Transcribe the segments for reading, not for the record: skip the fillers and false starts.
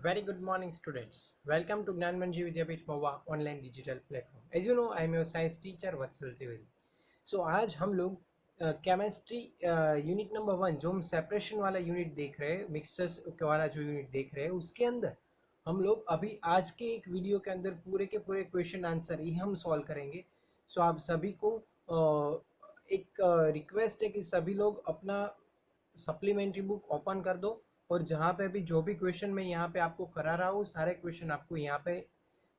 Very good morning, students. Welcome to Gnanmanji Vidyapith Mova online digital platform. As you know, I am your science teacher Vatsal Trivedi. So आज हम लोग chemistry unit number 1 जो हम separation वाला unit देख रहे हैं, mixtures वाला जो यूनिट देख रहे हैं, उसके अंदर हम लोग अभी आज के एक वीडियो के अंदर पूरे के पूरे क्वेश्चन आंसर ही हम सॉल्व करेंगे. सो आप सभी को एक रिक्वेस्ट है कि सभी लोग अपना सप्लीमेंट्री बुक ओपन कर दो और जहाँ पे भी जो भी क्वेश्चन मैं यहाँ पे आपको करा रहा हूँ सारे क्वेश्चन आपको यहाँ पे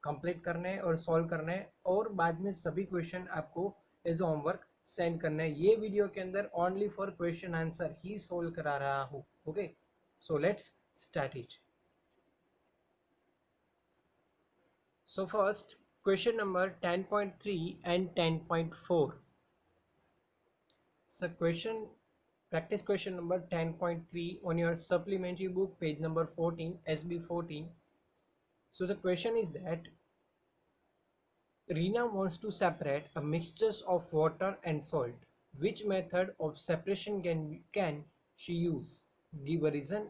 कंप्लीट करने हैं और सॉल्व करने हैं और बाद में सभी क्वेश्चन आपको एज होमवर्क सेंड करना है. ये वीडियो के अंदर only for question answer he solve करा रहा हूँ. Okay, so let's start it. So first question number 10.3 and 10.4. So question practice question number 10.3 on your supplementary book page number 14 SB 14. So the question is that Reena wants to separate a mixtures of water and salt. Which method of separation can she use? Give a reason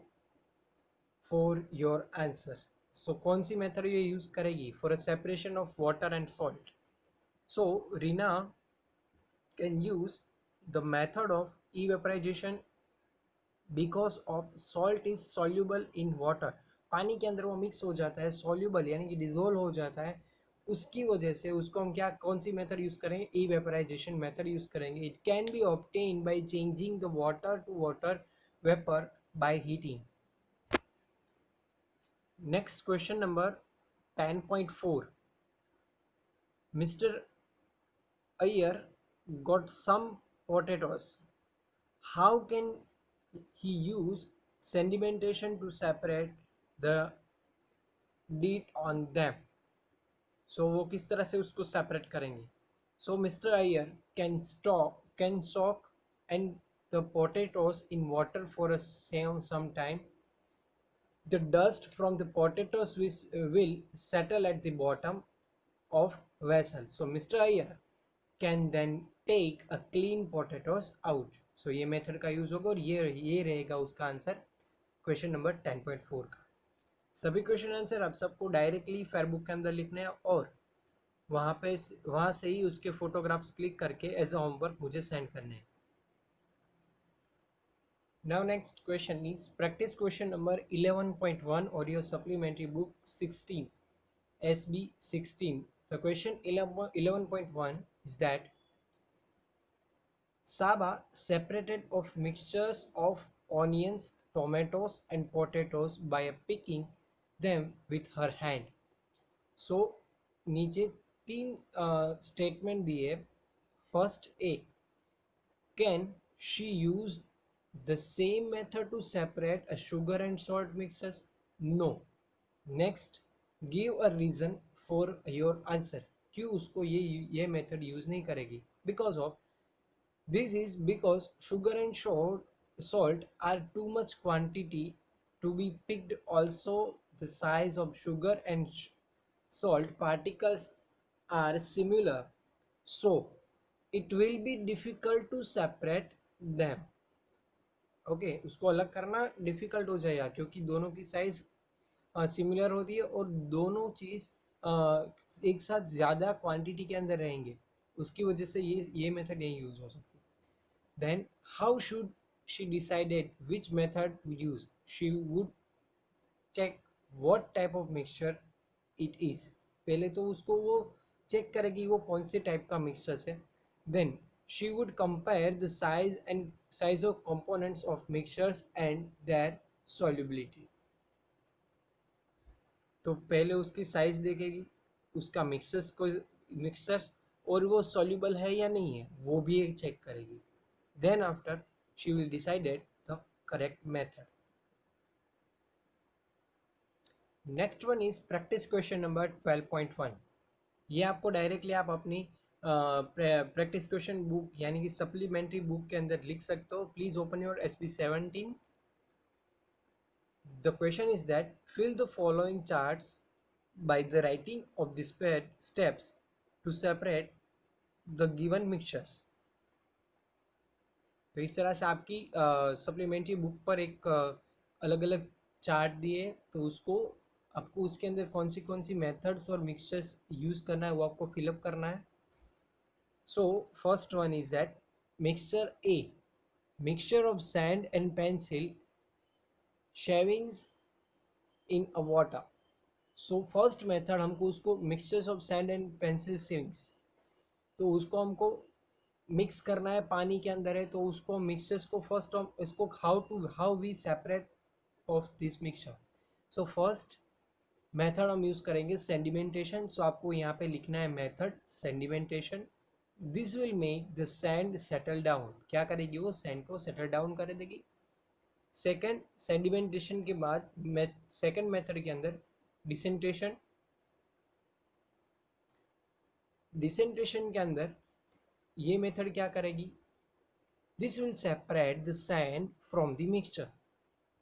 for your answer. So कौन सी method ये use करेगी for a separation of water and salt? So Reena can use the method of evaporization because of salt is soluble in water. पानी के अंदर वो mix हो जाता है, सॉल्यूबल यानी कि डिजोल्व हो जाता है. उसकी वजह से उसको हम क्या कौन सी मेथड यूज करेंगे? इवेपराइजेशन मेथड यूज करेंगे. It can be obtain by changing the water to water vapour by heating. Next question number 10.4. Mister Iyer got some potatoes. How can he use sedimentation to separate the deet on them? So वो किस तरह से उसको separate करेंगे? So Mr. Iyer can soak and the potatoes in water for a some time. The dust from the potatoes will settle at the bottom of vessel. So Mr. Iyer can then take a clean potatoes out. So ये method का use होगा और ये रहेगा उसका answer question number 10.4 का. सभी question answer आप सबको डायरेक्टली फेयरबुक के अंदर लिखने हैं और वहाँ से ही उसके फोटोग्राफ्स क्लिक करके एज अ होमवर्क मुझे सेंड करने हैं. Now next question is practice question number 11.1 or your supplementary book 16 SB 16. The question 11.1 is that Saba separated of mixtures of onions, tomatoes and potatoes by picking them with her hand. So नीचे तीन statement दिए. First A, can she use the same method to separate a sugar and salt mixtures? No. Next, give a reason for your answer. क्यों उसको ये method use नहीं करेगी? Because of this is because sugar and salt are too much quantity to be picked. Also the size of sugar and salt particles are similar, so it will be difficult to separate them. Okay उसको अलग करना difficult हो जाएगा क्योंकि दोनों की size similar होती है और दोनों चीज़ एक साथ ज़्यादा क्वांटिटी के अंदर रहेंगे. उसकी वजह से ये मेथड नहीं यूज़ हो सकती. Then how should she decided which method to use? She would check what type of mixture it is. पहले तो उसको वो चेक करेगी वो कौन से टाइप का मिक्सचर है. Then she would compare the size of components of mixtures and their solubility. तो पहले उसकी साइज देखेगी, उसका मिक्सर्स और वो सॉल्युबल है या नहीं है वो भी चेक करेगी. Then after she will decided the correct method. Next one is practice question number 12.1. ये आपको डायरेक्टली आप अपनी प्रैक्टिस क्वेश्चन बुक यानी कि सप्लीमेंट्री बुक के अंदर लिख सकते हो. Please open your SB 17. The question is that fill the following charts by the writing of the steps to separate the given mixtures. तो इस तरह से आपकी सप्लीमेंट्री बुक पर एक अलग अलग चार्ट दिए तो उसको आपको उसके अंदर कौन सी मेथड्स और मिक्सचर्स यूज़ करना है वो आपको फिलअप करना है. So first one is that mixture A, mixture of sand and pencil shavings in a water. So first method हमको उसको mixtures of sand and pencil shavings, तो उसको हमको मिक्स करना है, पानी के अंदर है, तो उसको मिक्सचर्स को फर्स्ट हम इसको how we separate of this mixture. So first method हम यूज़ करेंगे सेडिमेंटेशन. सो आपको यहाँ पे लिखना है method sedimentation. This will make the sand settle down. क्या करेगी वो? सैंड को सेटल डाउन कर देगी. सेकेंड सेडिमेंटेशन के बाद सेकेंड मेथड के अंदर डिसेंटेशन. डिसेंटेशन के अंदर ये मेथड क्या करेगी? This will separate the sand from the mixture.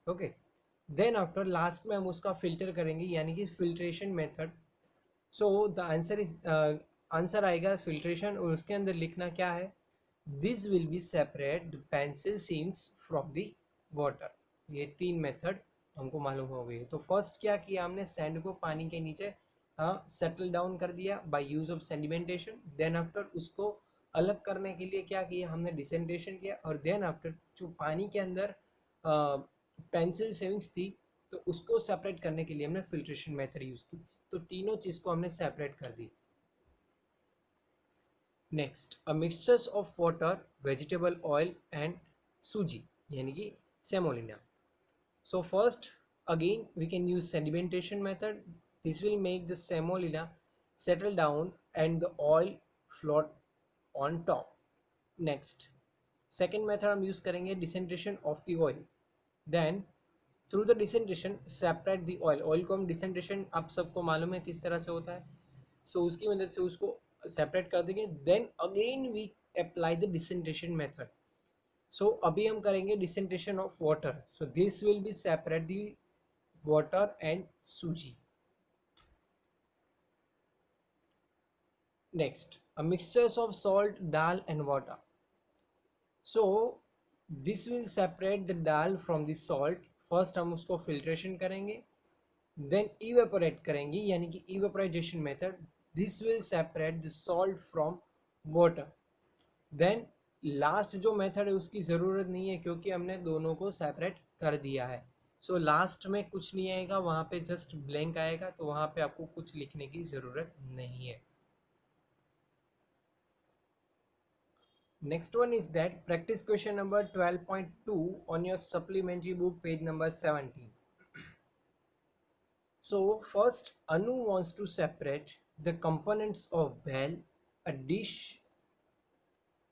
Okay, then after last में हम उसका फिल्टर करेंगे, यानी कि filtration method. So the answer is answer आएगा फिल्ट्रेशन, और उसके अंदर लिखना क्या है? This will be separate the pencil seems from the water. ये तीन मेथड हमको मालूम हो गई. तो फर्स्ट क्या किया हमने? सैंड को पानी के नीचे सेटल डाउन कर दिया by use of sedimentation. Then after उसको अलग करने के लिए क्या किया हमने? डिसेंटेशन किया. और देन आफ्टर जो पानी के अंदर पेंसिल शेविंग्स थी, तो उसको सेपरेट करने के लिए हमने फिल्ट्रेशन मेथड यूज की. तो तीनों चीज को हमने सेपरेट कर दी. Next, a mixtures of water, vegetable oil and suji, यानी कि semolina. So first again we can use sedimentation method. This will make the semolina settle down and the oil float on top. Next, second method हम use करेंगे descentation of the oil. Then through the descentation separate the oil. Oil को हम descentation आप सबको मालूम है किस तरह से होता है. So उसकी मदद से उसको separate कर देंगे. Then again we apply the descentation method. सो अभी हम करेंगे decantation of water. So this will be separate the water and suji. Next, a mixtures of salt, dal and water. So this will separate the dal from the salt. First हम उसको filtration करेंगे, then evaporate करेंगे, यानी कि evaporisation method. This will separate the salt from water. Then last जो method है उसकी ज़रूरत नहीं है, क्योंकि हमने दोनों को सेपरेट कर दिया है. सो लास्ट में कुछ नहीं आएगा, वहाँ पे जस्ट ब्लैंक आएगा, तो वहाँ पे आपको कुछ लिखने की ज़रूरत नहीं है. Next one is that practice question number 12.2 on your supplementary book page number 17. So first, Anu wants to separate the components of bhel, a dish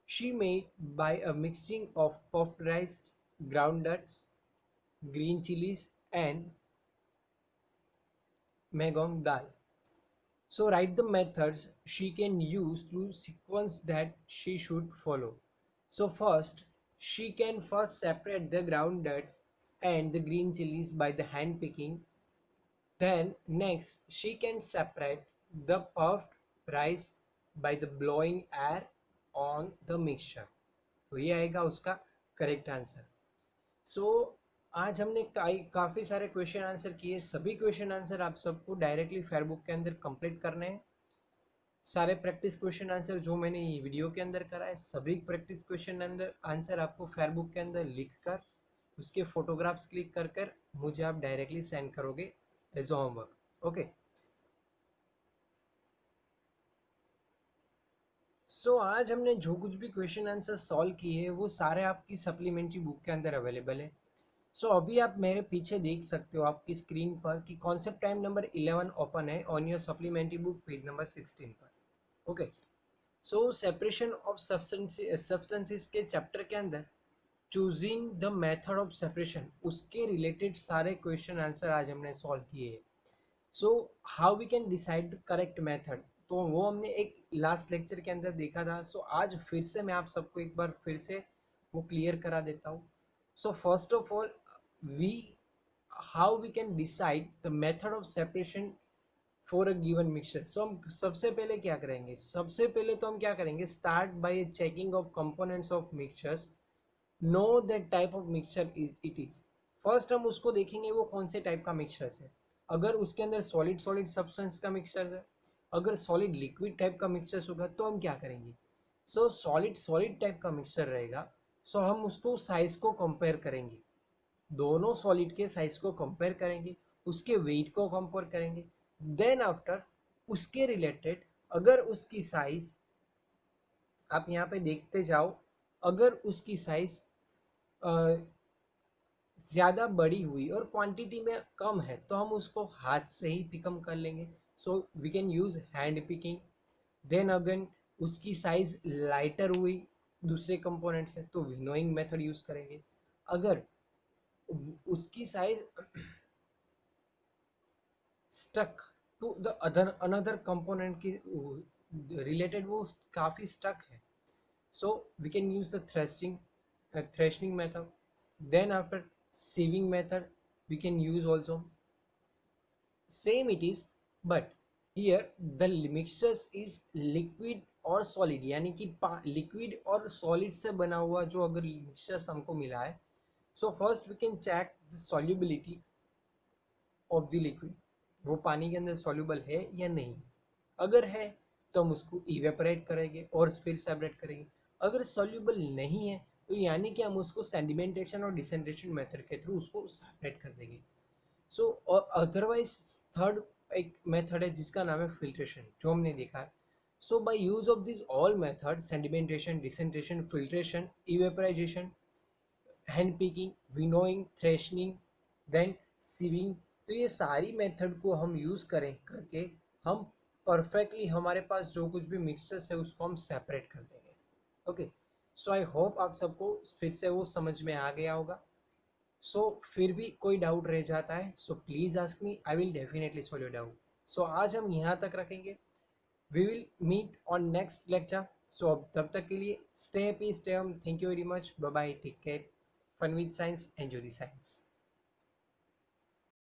she made by a mixing of puffed rice, groundnuts, green chilies and mahgong dal. So write the methods she can use to sequence that she should follow. So first, she can first separate the groundnuts and the green chilies by the hand picking. Then next, she can separate the puffed rice by the blowing air on the mixture. तो ये आएगा उसका correct answer. सो आज हमने काफ़ी सारे question answer किए. सभी क्वेश्चन आंसर आप सबको डायरेक्टली फेयरबुक के अंदर कंप्लीट करने हैं. सारे प्रैक्टिस क्वेश्चन आंसर जो मैंने ये वीडियो के अंदर करा है, सभी प्रैक्टिस क्वेश्चन आंसर आपको फेयरबुक के अंदर लिख कर उसके फोटोग्राफ्स क्लिक कर कर मुझे आप डायरेक्टली सेंड करोगे एज होमवर्क. ओके, सो आज हमने जो कुछ भी क्वेश्चन आंसर सॉल्व किए हैं वो सारे आपकी सप्लीमेंट्री बुक के अंदर अवेलेबल है. सो अभी आप मेरे पीछे देख सकते हो आपकी स्क्रीन पर कि कॉन्सेप्ट टाइम नंबर 11 ओपन है on your supplementary book page number 16 पर. Okay, so separation of substances के चैप्टर के अंदर choosing the method of separation, उसके रिलेटेड सारे क्वेश्चन आंसर आज हमने सॉल्व किए हैं. So how we can decide the correct method, तो वो हमने एक लास्ट लेक्चर के अंदर देखा था. सो आज फिर से मैं आप सबको एक बार फिर से वो क्लियर करा देता हूँ. So first of all we how we can decide the method of separation for a given mixture. So हम सबसे पहले क्या करेंगे? सबसे पहले तो हम क्या करेंगे? start by checking of components of mixtures, know that type of mixture is it is. First हम उसको देखेंगे वो कौन से टाइप का मिक्सचर है. अगर उसके अंदर सॉलिड सॉलिड सब्सटेंस का मिक्सचर है, अगर सॉलिड लिक्विड टाइप का मिक्सचर होगा तो हम क्या करेंगे? सो सॉलिड सॉलिड टाइप का मिक्सचर रहेगा, सो हम उसको साइज को कंपेयर करेंगे, दोनों सॉलिड के साइज को कंपेयर करेंगे, उसके वेट को कंपेयर करेंगे, देन आफ्टर उसके रिलेटेड अगर उसकी साइज, आप यहाँ पे देखते जाओ, अगर उसकी साइज ज़्यादा बड़ी हुई और क्वांटिटी में कम है तो हम उसको हाथ से ही पिकअप कर लेंगे, so we can use hand picking. Then again उसकी साइज लाइटर हुई दूसरे कंपोनेंट से तो विनोइंग मेथड यूज करेंगे। अगर उसकी size stuck to the other another component की रिलेटेड, वो काफ़ी स्टक है, so we can use the threshing method. Then after sieving method we can use also, same it is, but here the mixtures is liquid और solid, यानी कि liquid और solid से बना हुआ जो अगर mixtures हमको मिला है, so first we can check the solubility of the liquid, वो पानी के अंदर soluble है या नहीं। अगर है तो हम उसको इवेपोरेट करेंगे और फिर सेपरेट करेंगे, अगर सॉल्यूबल नहीं है तो यानी कि हम उसको सेडिमेंटेशन और डिसेंट्रेशन मेथड के थ्रू उसको सेपरेट कर देंगे। सो और अदरवाइज थर्ड एक मेथड है जिसका नाम है फिल्ट्रेशन, जो हमने देखा है। So by use of this all method, sedimentation, decantation, filtration, evaporisation, hand picking, winnowing, threshing, then sieving, तो ये सारी मेथड को हम यूज़ करें करके हम परफेक्टली हमारे पास जो कुछ भी मिक्सचर्स है उसको हम सेपरेट कर देंगे। ओके, सो आई होप आप सबको फिर से वो समझ में आ गया होगा। सो फिर भी कोई डाउट रह जाता है so please ask me, I will definitely solve your doubt. So आज हम यहाँ तक रखेंगे, we will meet on next lecture. So अब तब तक के लिए stay happy, stay home, thank you very much, bye bye, take care, fun with science, enjoy the science.